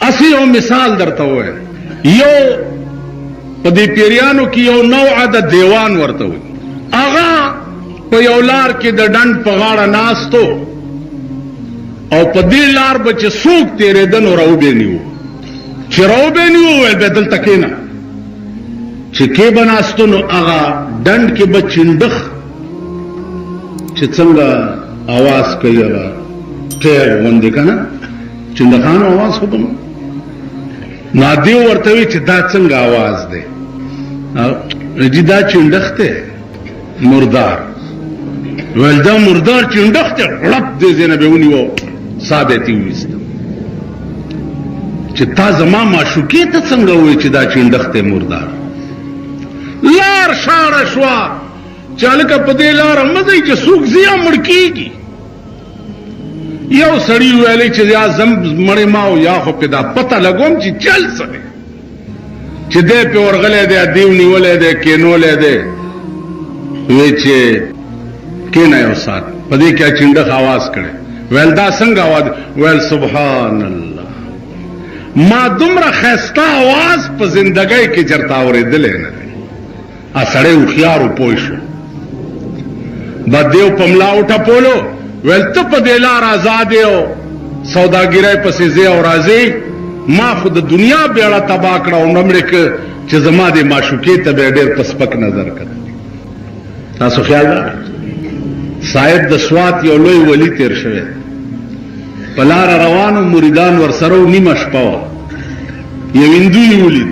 اسی یو مثال درته وای یو په دې پیریانو کې یو نوع د دیوان ورته وي هغه په یو لار کې د ډنډ په غاړه ناستو او په دې لار به چې څوک تېرېده نو راوبې نیو چې راوبې نیو ویل به دلته کېنه چې کې به ناستو نو هغه ډنډ کې به چنډخ چې څنګه आवाज کوي هغه ټیر غوندې که نه چنډخانو आवाज خو به نادی ورته وی چې دا څنګه आवाज دی چې دا چنډخ دی مردار ویل دا مردار چنډخ دی غړپ دې ځای نه به ونیو ثابت یې ویسته چې تا زما معشوقې ته څنګه وایي چې دا چنډخ دی مردار لار شاړه شوه چې هلکه په دې لاره مه ځئ چې څوک ځي یا مړ کېږي یو سړی ویلی چې یا زم مړی ما او یا خو پې دا پته لګوم چې چل څه دی چې دی پې ورغلی دی دیو نیولی دی کېنولی دی وی چې کېنه یو سات په دې کې چنډخ آواز کړی ویل دا څنګه آواز ویل سبحان الله ما دومره ښایسته آواز په زندګۍ کې چېرته اورېدلی نه دی سړی هوښیار و پوه شو به دیو په ملا وټپولو ویل ته په دې لار آزاد یې او سوداګرۍ پسې ځې او راځې ما خو د دنیا بیړه تباه کړه او نمړې که چې زما دې معشوقې ته به ډېر په سپک نظر کړه تاسو خیال ده صاحب د سوات یو لوی ولی تیر شوی په لاره روانو مریدان ورسره و نیمه شپه وه یو هندو یې ولید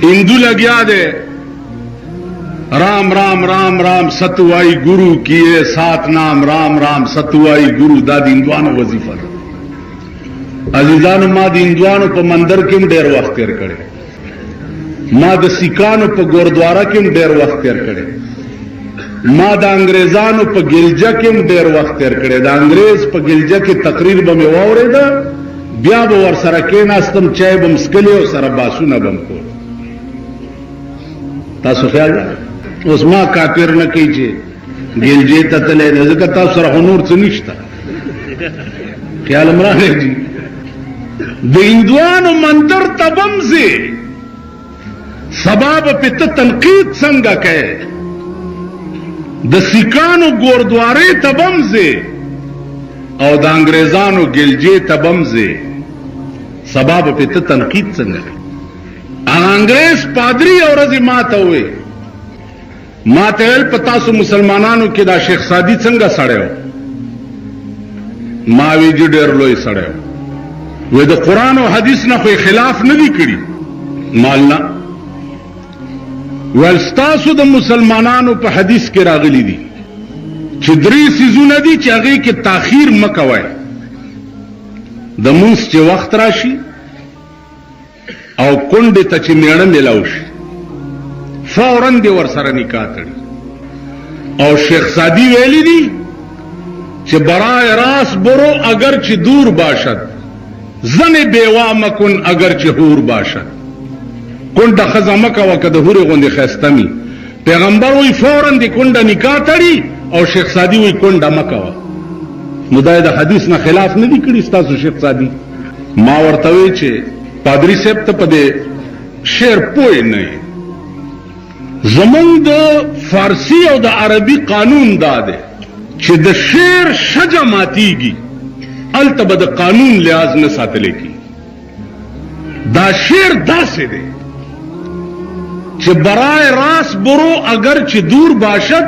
هندو لګیا دی رام رام رام رام ستوائی گرو کیے سات نام رام رام ستوائی گرو دا د هندوانو وظیفه ده عزیزانو ما د هندوانو په مندر کې هم ډېر وخت تیر کړی ما د سیکانو په ګوردواره کې هم ډېر وخت تیر کړی ما د انګریزانو په ګلجه کې هم ډېر وخت تیر کړی د انګریز په ګلجه کې تقریر به مې واورېده بیا به ورسره کېناستم چای به م څښلې او سره باسونه به م کول تاسو خیال ده اوس ما کافر نه کوي چې ګلجې ته تللی دی ځکه تاسو سره خو نور څه نشته خیال م راغی جي د هندوانو مندر ته به م ځې سبا به پې ته تنقید څنګه کوې د سیکانو ګوردوارې ته به م ځې او د انګریزانو ګلجې ته به م ځې سبا به پې ته تنقید څنګه کوې انګریز پادري یو ورځې ما ته وویل ما ته ویل په تاسو مسلمانانو کې دا شیخ سادي څنګه سړی و ما وی چې ډېر لوی سړی و وی د قرآن او حدیث نه خو خلاف نه دی کړي مال نه ویل ستاسو د مسلمانانو په حدیث کې راغلی دي چې 3 څیزونه دي چې هغې کې تاخیر مه کوئ د مونځ چې وخت راشي او کونډې ته چې میړه میلاو شي فوراً دی ورسره نکاح تړي او شیخ سادی ویلی دی چې برای راست برو اگر چه دور باشد زن بیوا مکن اگر چه حور باشد کنډه ښځه مه کوه که د هورې غوندې ښایسته مي پیغمبر وی فوراً دی کنډه نکاح تړي او شیخ سادی وی کنډه مه کوه نو دا د حدیث نه خلاف نه دی کړي ستاسو شیخ سادی ما ورته وی چې پادري صاحب ته په دې شعر پوه نه زمونږ د فارسی او د عربي قانون دا دی چې د شعر شجه ماتیږي هلته به د قانون لحاظ نه ساتلی کېږي دا شعر داسې دی چې برای راست برو اگر چې دور باشد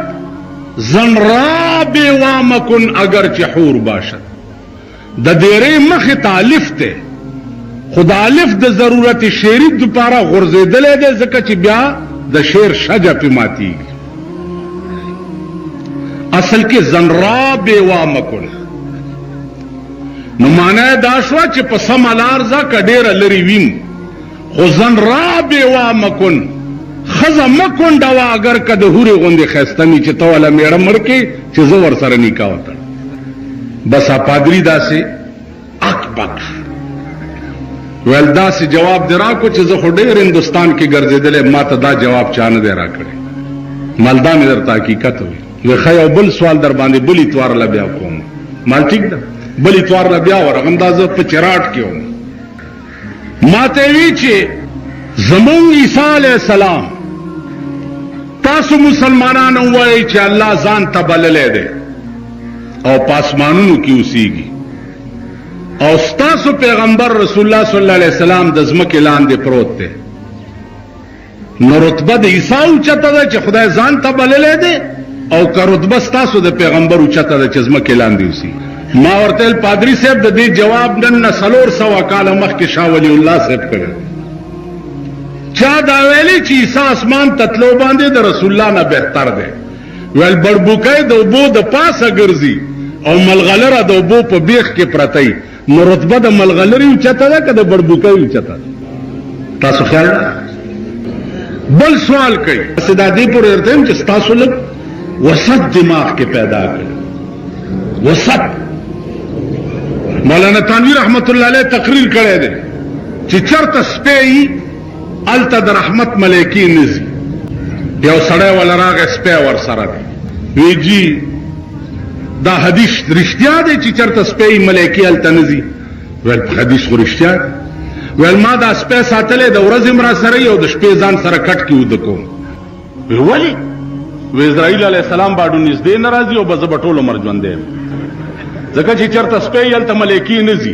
زن را بیوا مکن اگر چې حور باشد د دیرې مخې ته الف دی خو د الف د ضرورت شعري دپاره غورځېدلی دی ځکه چې بیا د شعر شجه پې ماتیږي اصل کې زن را بیوا مکن نو معنی دا شوه چې په سمه لار ځه که ډېره لرې ویم خو زن را بیوا مکن ښځه مه کونډوه اگر که د هورې غوندې ښایسته مي چې ته والا میړه مړ کې چې زه ورسره نکاح وتړم بس پادري داسې اک بک ویل داسې جواب دی راکړو چې زه خو ډېر هندوستان کې ګرځېدلی ما ته دا جواب چا نه دی راکړی مال دا مې درته حقیقت وي وی ښه یو بل سوال در باندې بل اتوار له بیا کوم مال ټیک ده بل اتوار له بیا ورغم دا زه په چراټ کې وم ماته وی چې زمونږ عیسی علیہ السلام تاسو مسلمانانو وایي چې الله ځان ته بللی دی او پاسمانونو کې اوسېږي او ستاسو پیغمبر رسول الله صلی الله علیه وسلم د ځمکې لاندې پروت دی نو رتبه د عیسی اوچته ده چې خدای ځان ته بللی دی او که رتبه ستاسو د پیغمبر اوچته ده چې ځمکې لاندې اوسي ما ورته ویل پادري صاحب د دې جواب نن نه 400 کاله مخکې شاه ولی الله صاحب کړی چا دا ویلي چې عیسی اسمان ته تلو باندې د رسول الله نه بهتر دی ویل بړبوکی د اوبو د پاسه ګرځي او ملغلره د اوبو په بیخ کې پرتی نو رتبه د ملغلرې اوچته ده که د بړبوکی اوچته ده تاسو خیال بل سوال کوي چې دا دې پورې ورته یم چې ستاسو لږ وسط دماغ کې پیدا کړي وسط مولانا تانوی رحمت الله علیه تقریر کړی دی چې چرته سپی الته د رحمت ملائکی نزي یو سړی ولا راغی سپی ور سره دی وی جی دا حدیث رښتیا دی چې چرته سپی ملائکی الته نزي ویل حدیث خو رښتیا ویل ما دا سپی ساتلی د ورځې مرا سره او د شپې ځان سره کټ کې وده کوم وی ولې و اسرائیل علیہ السلام باندې نږدې ناراضي او بز بټول عمر ژوندې ځکه چې چرته سپی الته ملائکی نزي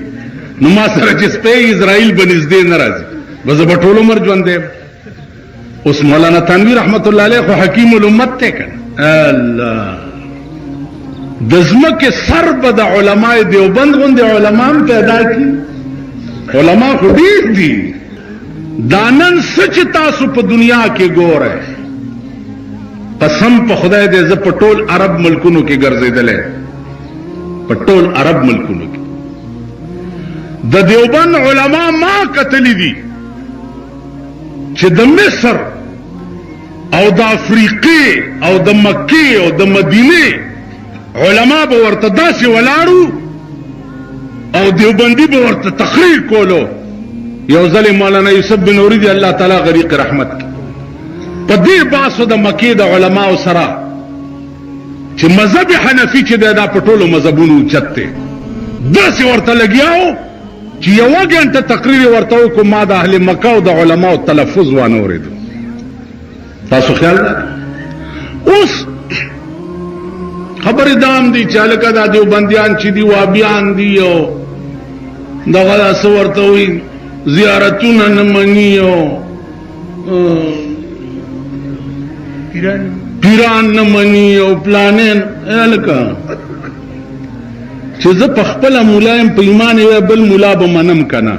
نو ما سره چې سپی اسرائیل بنږدې ناراضي بز بټول عمر ژوندې اوس مولانا تنویر رحمت الله علیه خو حکیم الامت ته کړ الله د ځمکې سر به د علماء دیوبند غوندې علما هم پیدا کی علما خو ډېر دي دا نن څه چې تاسو په دنیا کې ګورئ قسم په خدای دې زه په ټول عرب ملکونو کې ګرځېدلی په ټول عرب ملکونو کې د دیوبند علما ما کتلی دي چې د مصر او د افریقې او د مکې او د مدینې علما به ورته داسې ولاړو او دیوبندي به ورته تقریر کولو یو ځل مولانا یوسف بن نوری دی الله تعالی غریق رحمت کی په دې باسو د مکې د علماو سره چې مذهب حنفي چې دا په ټولو مذهبونو اوچت دی داسې ورته لګیاو چې یوه ګنټه تقریر ورته وکړو ما د اهل مکه او د علماو تلفظ وانه اورېدو تاسو خیال ده اوس خبرې دام دي چې هلکه دا دیوبندیان چې دي وابیان دي او دغه څه ورته وایي زیارتونه نه مني او پیران نه مني او پلانین هلکه چې زه په خپله مولا یم په ایمان یې بل مولا به منم که نه